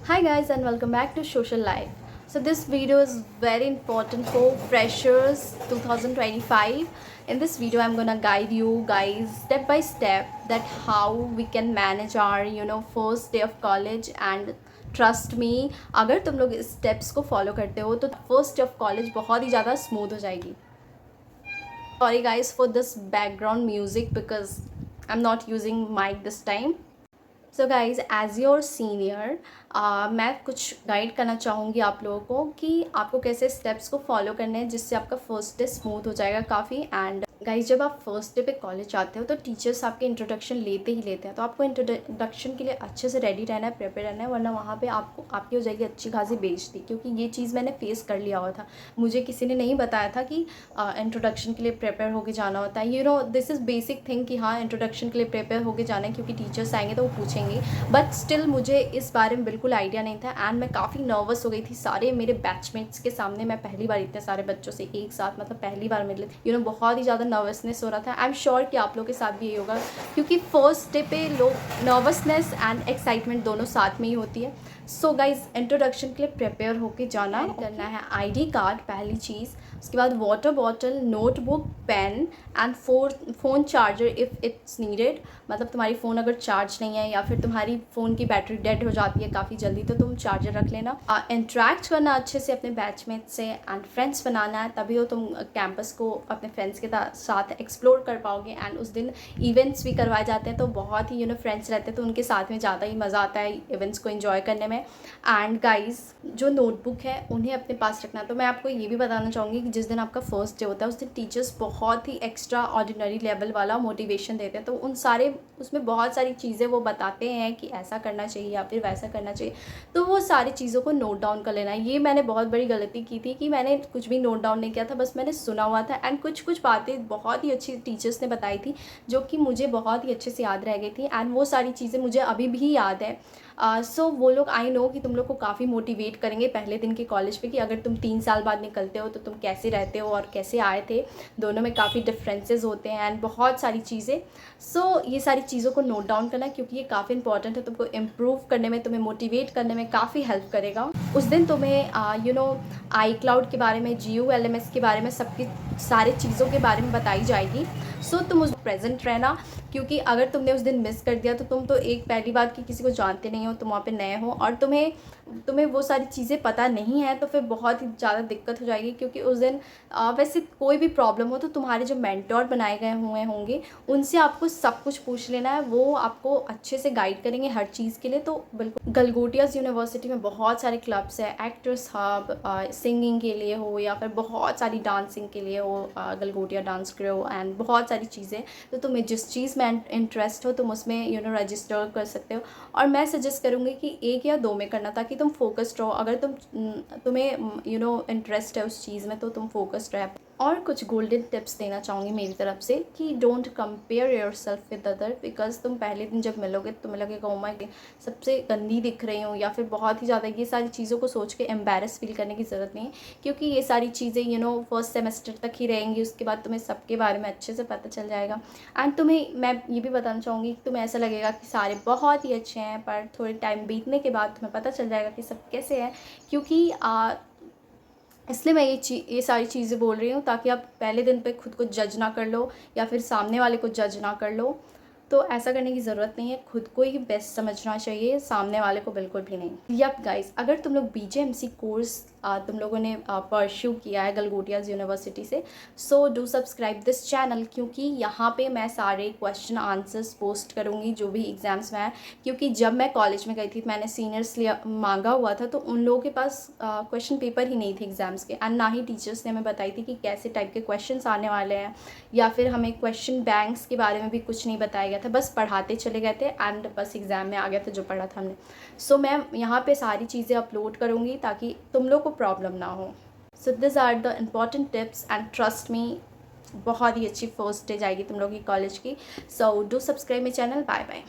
Hi guys and welcome back to Social Life. So this video is very important for freshers 2025. In this video I'm gonna guide you guys step by step that how we can manage our first day of college, and trust me, अगर तुम लोग इस steps को follow करते हो तो first day of college बहुत ही ज़्यादा smooth हो जाएगी. Sorry guys for this background music because I'm not using mic this time. So guys as your senior मैं कुछ गाइड करना चाहूँगी आप लोगों को कि आपको कैसे स्टेप्स को फॉलो करने हैं जिससे आपका फर्स्ट डे स्मूथ हो जाएगा काफ़ी. एंड गाइज़ जब आप फर्स्ट डे पे कॉलेज आते हो तो टीचर्स आपके इंट्रोडक्शन लेते ही लेते हैं, तो आपको इंट्रोडक्शन के लिए अच्छे से रेडी रहना है, प्रिपेयर रहना है, वरना वहाँ पे आपकी हो जाएगी अच्छी खासी बेइज्जती. क्योंकि ये चीज़ मैंने फेस कर लिया हुआ था. मुझे किसी ने नहीं बताया था कि इंट्रोडक्शन के लिए प्रिपेयर होके जाना होता है. दिस इज़ बेसिक थिंग कि हाँ इंट्रोडक्शन के लिए प्रिपेयर होके जाना है क्योंकि टीचर्स आएंगे तो वो पूछेंगे. बट स्टिल मुझे इस बारे में बिल्कुल आइडिया नहीं था एंड मैं काफ़ी नर्वस हो गई थी सारे मेरे बैचमेट्स के सामने. मैं पहली बार इतने सारे बच्चों से एक साथ पहली बार मिले, बहुत ही ज़्यादा नर्वसनेस हो रहा था. आई एम श्योर कि आप लोग के साथ भी यही होगा क्योंकि फर्स्ट डे पे लोग नर्वसनेस एंड एक्साइटमेंट दोनों साथ में ही होती है. सो गाइज इंट्रोडक्शन के लिए प्रिपेयर होके जाना है. करना है आईडी कार्ड पहली चीज़, उसके बाद water bottle, notebook, pen and phone charger if it's needed. तुम्हारी फ़ोन अगर चार्ज नहीं है या फिर तुम्हारी फ़ोन की बैटरी डेड हो जाती है काफ़ी जल्दी तो तुम चार्जर रख लेना. इंटरेक्ट करना अच्छे से अपने बैचमेट से एंड फ्रेंड्स बनाना है, तभी वो तुम कैंपस को अपने फ्रेंड्स के साथ एक्सप्लोर कर पाओगे. एंड उस दिन इवेंट्स भी करवाए जाते हैं तो बहुत ही फ्रेंड्स रहते हैं तो उनके साथ में ज़्यादा ही मज़ा आता है इवेंट्स को इन्जॉय करने में. एंड गाइज जो नोटबुक है उन्हें अपने पास रखना. तो मैं आपको ये भी बताना चाहूँगी कि जिस दिन आपका फर्स्ट डे होता है उस दिन टीचर्स बहुत ही एक्स्ट्रा ऑर्डिनरी लेवल वाला मोटिवेशन देते हैं. तो उसमें बहुत सारी चीज़ें वो बताते हैं कि ऐसा करना चाहिए या फिर वैसा करना चाहिए. तो वो सारी चीज़ों को नोट डाउन कर लेना है. ये मैंने बहुत बड़ी गलती की थी कि मैंने कुछ भी नोट डाउन नहीं किया था, बस मैंने सुना हुआ था. एंड कुछ बातें बहुत ही अच्छी टीचर्स ने बताई थी जो कि मुझे बहुत ही अच्छे से याद रह गई थी. एंड वो सारी चीज़ें मुझे अभी भी याद है. सो वो लोग आई नो कि तुम लोग को काफ़ी मोटिवेट करेंगे पहले दिन के कॉलेज पे कि अगर तुम 3 साल बाद निकलते हो तो तुम कैसे रहते हो और कैसे आए थे. दोनों में काफ़ी डिफरेंसेस होते हैं एंड बहुत सारी चीज़ें. सो ये सारी चीज़ों को नोट डाउन करना क्योंकि ये काफ़ी इंपॉर्टेंट है. तुमको इम्प्रूव करने में, तुम्हें मोटिवेट करने में काफ़ी हेल्प करेगा. उस दिन तुम्हें iCloud के बारे में, GULMS के बारे में, सबकी सारी चीज़ों के बारे में बताई जाएगी. सो तुम उस प्रेजेंट रहना क्योंकि अगर तुमने उस दिन मिस कर दिया तो तुम तो एक पहली बार की किसी को जानते नहीं हो, तुम वहाँ पे नए हो और तुम्हें वो सारी चीज़ें पता नहीं है तो फिर बहुत ही ज़्यादा दिक्कत हो जाएगी. क्योंकि उस दिन वैसे कोई भी प्रॉब्लम हो तो तुम्हारे जो मेंटोर बनाए गए होंगे उनसे आपको सब कुछ पूछ लेना है. वो आपको अच्छे से गाइड करेंगे हर चीज़ के लिए. तो बिल्कुल गलगोटियाज़ यूनिवर्सिटी में बहुत सारे क्लब्स है, एक्टर्स हब, सिंगिंग के लिए हो या फिर बहुत सारी डांसिंग के लिए हो, गलगोटिया डांस क्रू एंड बहुत सारी चीज़ें. तो तुम्हें जिस चीज़ में इंटरेस्ट हो तुम उसमें रजिस्टर कर सकते हो. और मैं सजेस्ट करूँगी कि 1 या 2 में करना ताकि तुम फोकस्ड रहो. अगर तुम्हें इंटरेस्ट है उस चीज़ में तो तुम फोकस्ड रह. और कुछ गोल्डन टिप्स देना चाहूँगी मेरी तरफ से कि don't compare yourself with other. Because तुम पहले दिन जब मिलोगे तुम्हें लगेगा ओ माय सबसे गंदी दिख रही हूँ या फिर बहुत ही ज़्यादा. ये सारी चीज़ों को सोच के एम्बैरस फील करने की ज़रूरत नहीं है क्योंकि ये सारी चीज़ें फर्स्ट सेमेस्टर तक ही रहेंगी. उसके बाद तुम्हें सबके बारे में अच्छे से पता चल जाएगा. एंड मैं ये भी बताना चाहूँगी कि तुम्हें ऐसा लगेगा कि सारे बहुत ही अच्छे हैं पर थोड़े टाइम बीतने के बाद तुम्हें पता चल जाएगा कि सब कैसे हैं. क्योंकि इसलिए मैं ये सारी चीज़ें बोल रही हूँ ताकि आप पहले दिन पे खुद को जज ना कर लो या फिर सामने वाले को जज ना कर लो. तो ऐसा करने की ज़रूरत नहीं है. खुद को ही बेस्ट समझना चाहिए, सामने वाले को बिल्कुल भी नहीं. यप गाइस, अगर तुम लोग BJMC कोर्स तुम लोगों ने परस्यू किया है गलगोटियाज़ यूनिवर्सिटी से, सो डू सब्सक्राइब दिस चैनल क्योंकि यहाँ पे मैं सारे क्वेश्चन आंसर्स पोस्ट करूँगी जो भी एग्ज़ाम्स में है. क्योंकि जब मैं कॉलेज में गई थी मैंने सीनियर्स लिया मांगा हुआ था तो उन लोगों के पास क्वेश्चन पेपर ही नहीं थे एग्ज़ाम्स के. एंड ना ही टीचर्स ने हमें बताई थी कि कैसे टाइप के क्वेश्चन आने वाले हैं या फिर हमें क्वेश्चन बैंक्स के बारे में भी कुछ नहीं बताया गया था. बस पढ़ाते चले गए थे एंड बस एग्ज़ाम में आ गया था जो पढ़ा था हमने. सो मैं यहाँ पे सारी चीज़ें अपलोड करूँगी ताकि तुम लोग को प्रॉब्लम ना हो. So this are the important tips and trust me बहुत ही अच्छी फर्स्ट डे जाएगी तुम लोग की कॉलेज की. So do subscribe my channel. Bye bye.